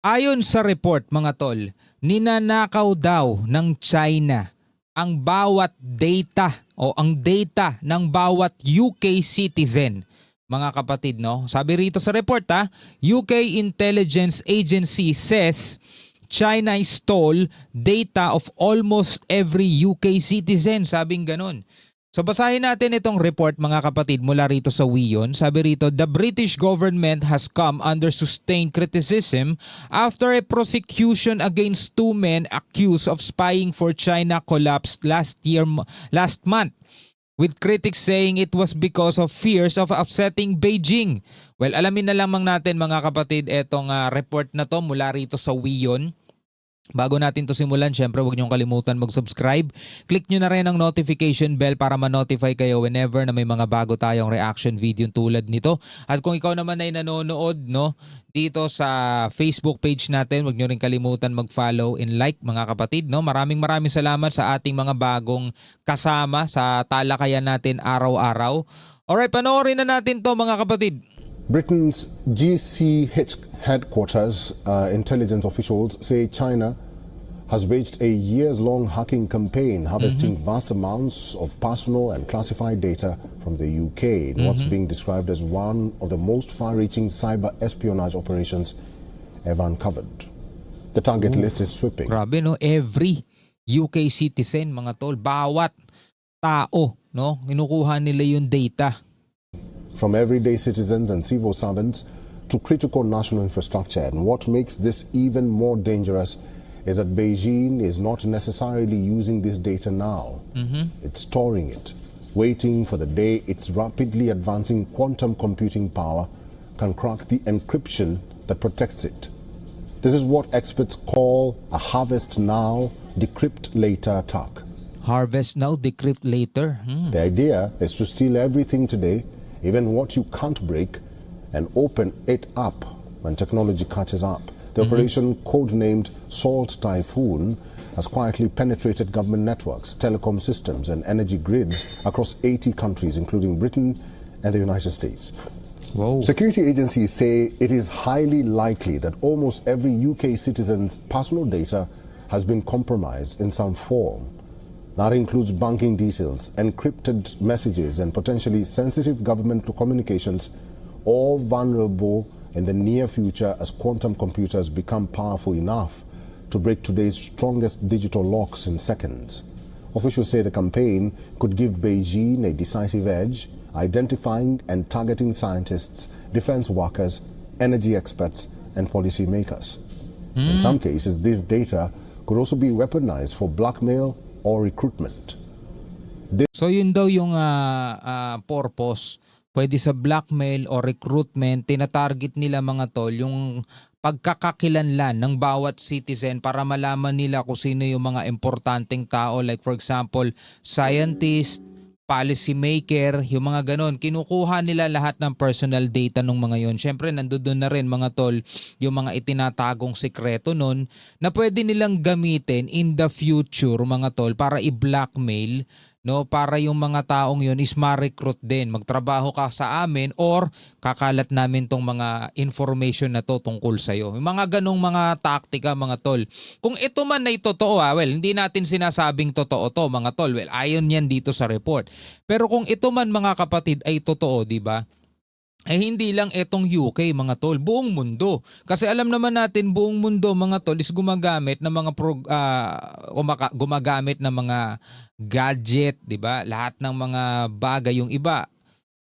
Ayon sa report mga tol, ninanakaw daw ng China ang bawat data o ang data ng bawat UK citizen. Mga kapatid, no? Sabi rito sa report UK Intelligence Agency says China stole data of almost every UK citizen. Sabing ganun. So basahin natin itong report mga kapatid mula rito sa WION. Sabi rito, the British government has come under sustained criticism after a prosecution against two men accused of spying for China collapsed last month, with critics saying it was because of fears of upsetting Beijing. Well, alamin na lamang natin mga kapatid itong report na to mula rito sa WION. Bago natin to simulan, syempre huwag niyong kalimutan mag-subscribe. Click nyo na rin ang notification bell para ma-notify kayo whenever na may mga bago tayong reaction video tulad nito. At kung ikaw naman ay nanonood dito sa Facebook page natin, huwag nyo rin kalimutan mag-follow and like mga kapatid. Maraming salamat sa ating mga bagong kasama sa talakayan natin araw-araw. Alright, panoorin na natin to mga kapatid. Britain's GCH headquarters intelligence officials say China has waged a years-long hacking campaign harvesting vast amounts of personal and classified data from the UK in what's being described as one of the most far-reaching cyber espionage operations ever uncovered. The target list is sweeping. Grabe every UK citizen mga tol, bawat tao kinukuha nila yung data. From everyday citizens and civil servants to critical national infrastructure. And what makes this even more dangerous is that Beijing is not necessarily using this data now. It's storing it, waiting for the day its rapidly advancing quantum computing power can crack the encryption that protects it. This is what experts call a harvest now, decrypt later attack. Harvest now, decrypt later. The idea is to steal everything today, even what you can't break, and open it up when technology catches up. The operation, codenamed Salt Typhoon, has quietly penetrated government networks, telecom systems, and energy grids across 80 countries, including Britain and the United States. Whoa. Security agencies say it is highly likely that almost every UK citizen's personal data has been compromised in some form. That includes banking details, encrypted messages, and potentially sensitive government communications, all vulnerable in the near future as quantum computers become powerful enough to break today's strongest digital locks in seconds. Officials say the campaign could give Beijing a decisive edge, identifying and targeting scientists, defense workers, energy experts, and policymakers. In some cases, this data could also be weaponized for blackmail or recruitment. So yun daw yung purpose. Pwede sa blackmail o recruitment, tinatarget nila mga tol yung pagkakakilanlan ng bawat citizen para malaman nila kung sino yung mga importanteng tao, like for example, scientist, policy maker, yung mga ganon. Kinukuha nila lahat ng personal data ng mga yon. Syempre nandoon na rin mga tol yung mga itinatagong sekreto nun na pwede nilang gamitin in the future mga tol para i-blackmail, para yung mga taong yun is ma-recruit din. Magtrabaho ka sa amin or kakalat namin tong mga information na to tungkol sa'yo. Yung mga ganong mga taktika mga tol. Kung ito man ay totoo well, hindi natin sinasabing totoo to mga tol. Well, ayon yan dito sa report. Pero kung ito man mga kapatid ay totoo, di ba? Hindi lang etong UK mga tol, buong mundo. Kasi alam naman natin buong mundo mga tol is gumagamit ng mga gumagamit ng mga gadget, 'di ba? Lahat ng mga bagay, yung iba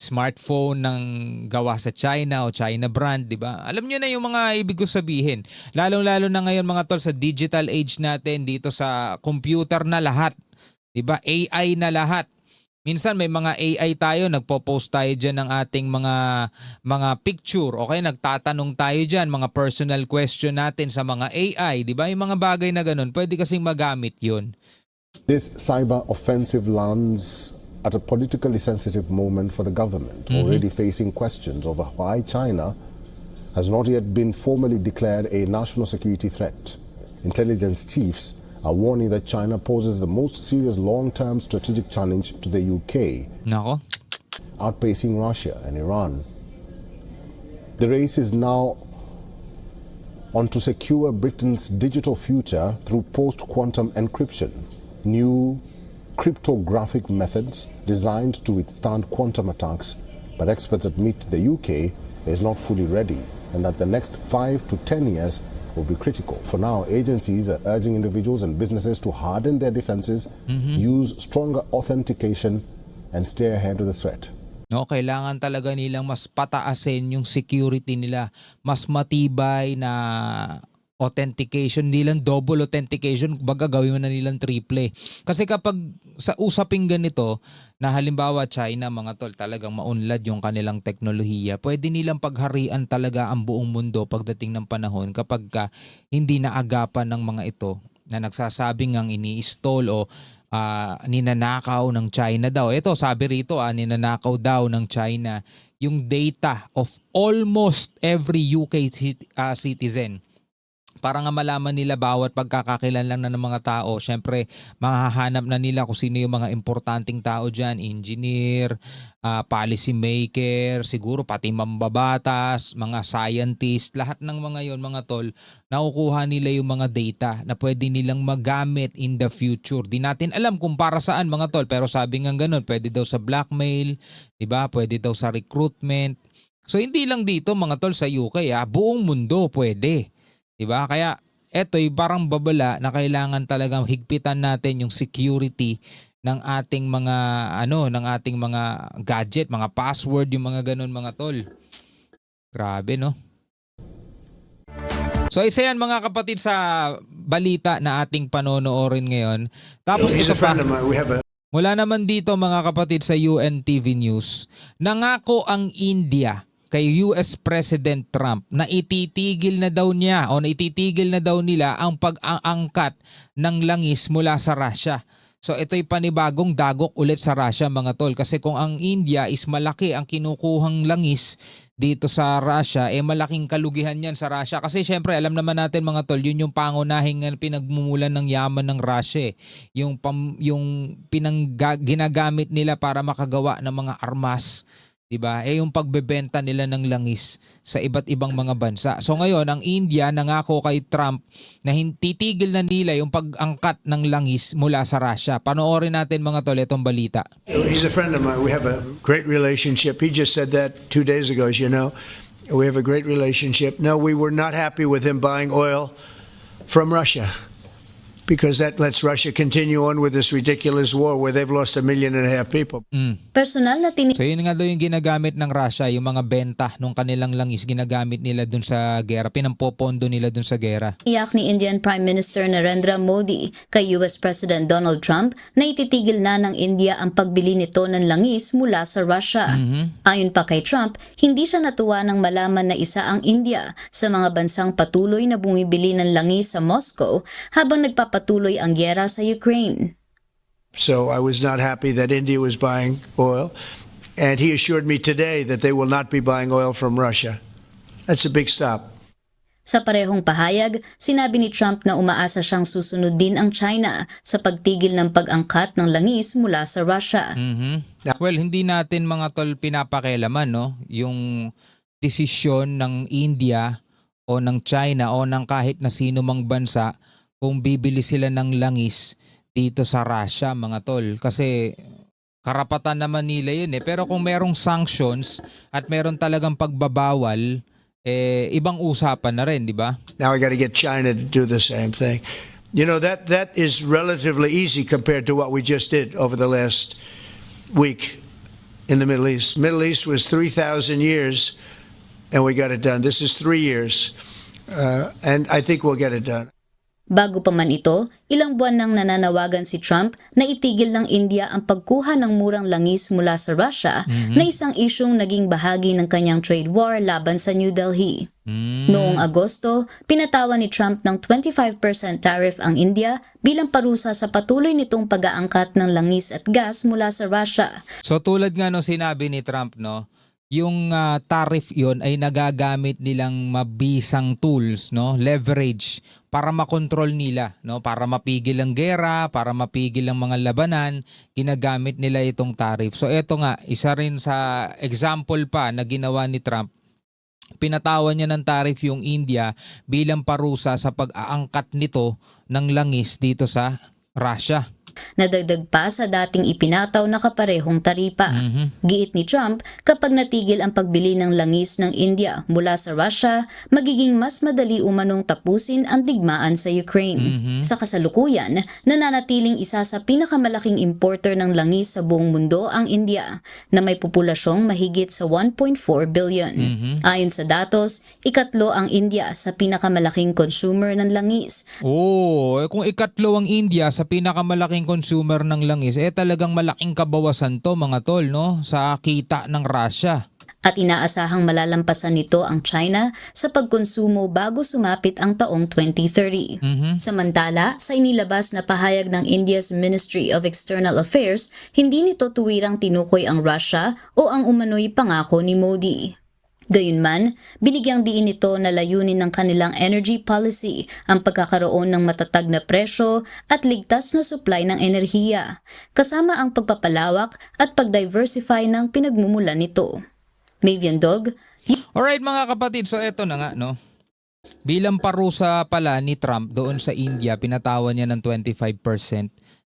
smartphone ng gawa sa China o China brand, 'di ba? Alam niyo na yung mga ibig ko sabihin. Lalong-lalo na ngayon mga tol sa digital age natin, dito sa computer na lahat, 'di ba? AI na lahat. Minsan may mga AI tayo, nagpo-post tayo dyan ng ating mga picture. Okay, nagtatanong tayo dyan, mga personal question natin sa mga AI. Di ba? Yung mga bagay na ganun, pwede kasing magamit yun. This cyber offensive lands at a politically sensitive moment for the government, already facing questions over why China has not yet been formally declared a national security threat. Intelligence chiefs are warning that China poses the most serious long-term strategic challenge to the UK, Nako. outpacing Russia and Iran. The race is now on to secure Britain's digital future through post-quantum encryption, new cryptographic methods designed to withstand quantum attacks, but experts admit the UK is not fully ready and that the next 5 to 10 years will be critical. For now, agencies are urging individuals and businesses to harden their defenses, use stronger authentication, and stay ahead of the threat. No, kailangan talaga nilang mas pataasin yung security nila, mas matibay na authentication, hindi lang double authentication, baga gawin mo na nilang triple. Kasi kapag sa usaping ganito, na halimbawa China, mga tol, talagang maunlad yung kanilang teknolohiya, pwede nilang pagharian talaga ang buong mundo pagdating ng panahon kapag hindi naagapan ng mga ito na nagsasabing ang ini-stall o ninanakaw ng China daw. Ito, sabi rito, ninanakaw daw ng China yung data of almost every UK citizen. Para nga malaman nila bawat pagkakakilanlan na ng mga tao. Siyempre, mahahanap na nila kung sino yung mga importanteng tao dyan. Engineer, policy maker, siguro pati mambabatas, mga scientist, lahat ng mga yon, mga tol, nakukuha nila yung mga data na pwede nilang magamit in the future. Di natin alam kung para saan, mga tol, pero sabi nga ganun, pwede daw sa blackmail, diba? Pwede daw sa recruitment. So hindi lang dito, mga tol, sa UK, buong mundo pwede. Diba? Kaya eto'y parang babala na kailangan talagang higpitan natin yung security ng ating mga ng ating mga gadget, mga password, yung mga ganun, mga tol. Grabe, no? So isa yan, mga kapatid, sa balita na ating panonoorin ngayon. Tapos ito pa, mula naman dito, mga kapatid, sa UNTV News, nangako ang India kay US President Trump na ititigil na daw niya o na ititigil na daw nila ang pag-aangkat ng langis mula sa Russia. So ito'y panibagong dagok ulit sa Russia, mga tol. Kasi kung ang India is malaki ang kinukuhang langis dito sa Russia, malaking kalugihan yan sa Russia. Kasi syempre alam naman natin, mga tol, yun yung pangunahing pinagmumulan ng yaman ng Russia. Yung ginagamit nila para makagawa ng mga armas. Diba? Yung pagbebenta nila ng langis sa iba't ibang mga bansa. So ngayon, ang India nangako kay Trump na titigil na nila yung pag-angkat ng langis mula sa Russia. Panoorin natin, mga tol, itong balita. He's a friend of mine. We have a great relationship. He just said that 2 days ago, as you know. We have a great relationship. No, we were not happy with him buying oil from Russia, because that lets Russia continue on with this ridiculous war where they've lost 1.5 million people. Personal na So yun nga daw yung ginagamit ng Russia, yung mga benta ng kanilang langis, ginagamit nila dun sa gera, pinampopondo nila dun sa gera. tiniyak ni Indian Prime Minister Narendra Modi kay US President Donald Trump na ititigil na ng India ang pagbili nito ng langis mula sa Russia. Ayon pa kay Trump, hindi siya natuwa nang malaman na isa ang India sa mga bansang patuloy na bumibili ng langis sa Moscow habang nagpapatuloy ang gyera sa Ukraine. So I was not happy that India was buying oil, and he assured me today that they will not be buying oil from Russia. That's a big stop. Sa parehong pahayag, sinabi ni Trump na umaasa siyang susunod din ang China sa pagtigil ng pag-angkat ng langis mula sa Russia. Well, hindi natin, mga tol, pinapakialaman, no? Yung desisyon ng India o ng China o ng kahit na sino mang bansa kung bibili sila ng langis dito sa Russia, mga tol. Kasi karapatan naman nila yun eh. Pero kung merong sanctions at meron talagang pagbabawal, ibang usapan na rin, di ba? Now I got to get China to do the same thing. You know, that is relatively easy compared to what we just did over the last week in the Middle East. Middle East was 3,000 years and we got it done. This is 3 years. And I think we'll get it done. Bago pa man ito, ilang buwan nang nananawagan si Trump na itigil ng India ang pagkuha ng murang langis mula sa Russia na isang isyung naging bahagi ng kanyang trade war laban sa New Delhi. Noong Agosto, pinatawan ni Trump ng 25% tariff ang India bilang parusa sa patuloy nitong pag-aangkat ng langis at gas mula sa Russia. So tulad nga nung sinabi ni Trump, no, yung tariff yon ay nagagamit nilang mabisang tools, no, leverage para makontrol nila, no, para mapigil ang gera, para mapigil ang mga labanan, ginagamit nila itong tariff. So eto nga, isa rin sa example pa na ginawa ni Trump pinatawan niya ng tariff yung India bilang parusa sa pag-aangkat nito ng langis dito sa Russia. Nadagdag pa sa dating ipinataw na kaparehong taripa. Giit ni Trump, kapag natigil ang pagbili ng langis ng India mula sa Russia, magiging mas madali umanong tapusin ang digmaan sa Ukraine. Sa kasalukuyan, nananatiling isa sa pinakamalaking importer ng langis sa buong mundo ang India, na may populasyong mahigit sa 1.4 billion. Ayon sa datos, ikatlo ang India sa pinakamalaking consumer ng langis. Kung ikatlo ang India sa pinakamalaking consumer ng langis, talagang malaking kabawasan to mga tol, no? Sa kita ng Russia. At inaasahang malalampasan nito ang China sa pagkonsumo bago sumapit ang taong 2030. Samantala, sa inilabas na pahayag ng India's Ministry of External Affairs, hindi nito tuwirang tinukoy ang Russia o ang umano'y pangako ni Modi. Gayunman, binigyang diin nito na layunin ng kanilang energy policy ang pagkakaroon ng matatag na presyo at ligtas na supply ng enerhiya, kasama ang pagpapalawak at pag-diversify ng pinagmumulan nito. Mavian Dog. Alright mga kapatid, so eto na nga, no? Bilang parusa pala ni Trump doon sa India, pinatawan niya ng 25%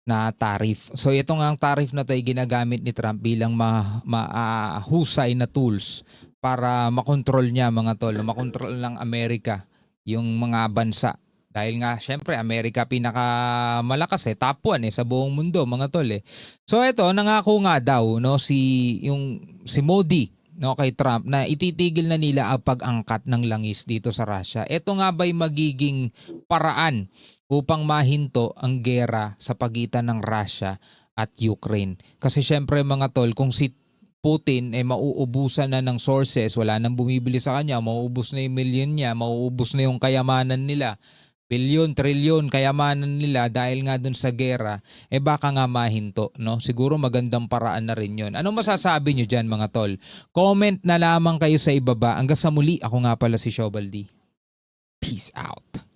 na tariff. So ito nga ang tariff na to ay ginagamit ni Trump bilang mahusay na tools para makontrol niya mga tol, makontrol ng Amerika yung mga bansa. Dahil nga syempre Amerika pinakamalakas top 1 sa buong mundo mga tol . So ito nangako nga daw no si Modi no kay Trump na ititigil na nila ang pag-angkat ng langis dito sa Russia. Ito nga ba'y magiging paraan upang mahinto ang gera sa pagitan ng Russia at Ukraine? Kasi syempre mga tol, kung si Putin mauubusan na ng sources, wala nang bumibili sa kanya, mauubos na yung million niya, mauubos na yung kayamanan nila, bilyon, trilyon kayamanan nila dahil nga dun sa gera, baka nga mahinto, no? Siguro magandang paraan na rin yun. Anong masasabi nyo dyan mga tol? Comment na lamang kayo sa ibaba. Hanggang sa muli, ako nga pala si Shobaldi. Peace out.